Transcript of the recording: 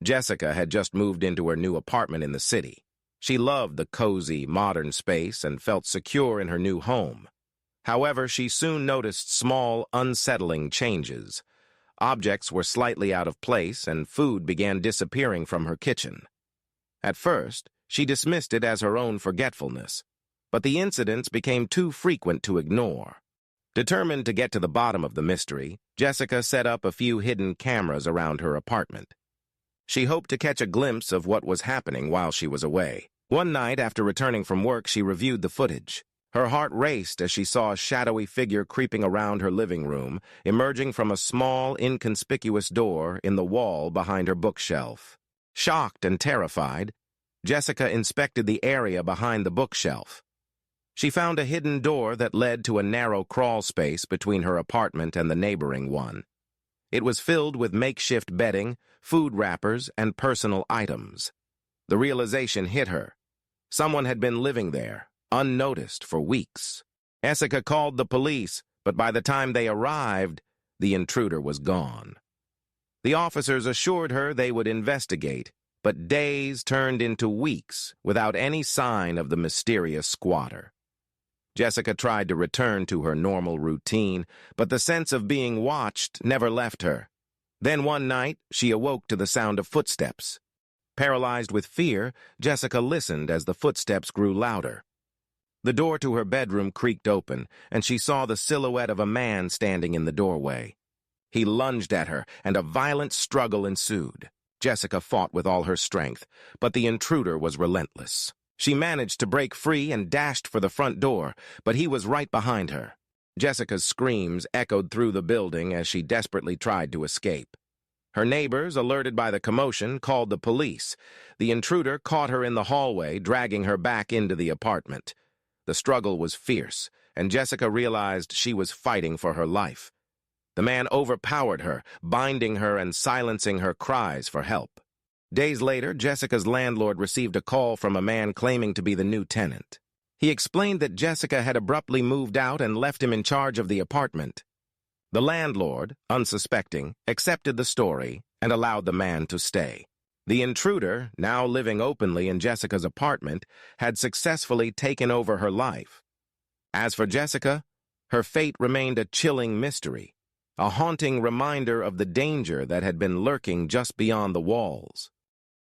Jessica had just moved into her new apartment in the city. She loved the cozy, modern space and felt secure in her new home. However, she soon noticed small, unsettling changes. Objects were slightly out of place and food began disappearing from her kitchen. At first, she dismissed it as her own forgetfulness, but the incidents became too frequent to ignore. Determined to get to the bottom of the mystery, Jessica set up a few hidden cameras around her apartment. She hoped to catch a glimpse of what was happening while she was away. One night, after returning from work, she reviewed the footage. Her heart raced as she saw a shadowy figure creeping around her living room, emerging from a small, inconspicuous door in the wall behind her bookshelf. Shocked and terrified, Jessica inspected the area behind the bookshelf. She found a hidden door that led to a narrow crawl space between her apartment and the neighboring one. It was filled with makeshift bedding, food wrappers, and personal items. The realization hit her. Someone had been living there, unnoticed, for weeks. Jessica called the police, but by the time they arrived, the intruder was gone. The officers assured her they would investigate, but days turned into weeks without any sign of the mysterious squatter. Jessica tried to return to her normal routine, but the sense of being watched never left her. Then one night, she awoke to the sound of footsteps. Paralyzed with fear, Jessica listened as the footsteps grew louder. The door to her bedroom creaked open, and she saw the silhouette of a man standing in the doorway. He lunged at her, and a violent struggle ensued. Jessica fought with all her strength, but the intruder was relentless. She managed to break free and dashed for the front door, but he was right behind her. Jessica's screams echoed through the building as she desperately tried to escape. Her neighbors, alerted by the commotion, called the police. The intruder caught her in the hallway, dragging her back into the apartment. The struggle was fierce, and Jessica realized she was fighting for her life. The man overpowered her, binding her and silencing her cries for help. Days later, Jessica's landlord received a call from a man claiming to be the new tenant. He explained that Jessica had abruptly moved out and left him in charge of the apartment. The landlord, unsuspecting, accepted the story and allowed the man to stay. The intruder, now living openly in Jessica's apartment, had successfully taken over her life. As for Jessica, her fate remained a chilling mystery, a haunting reminder of the danger that had been lurking just beyond the walls.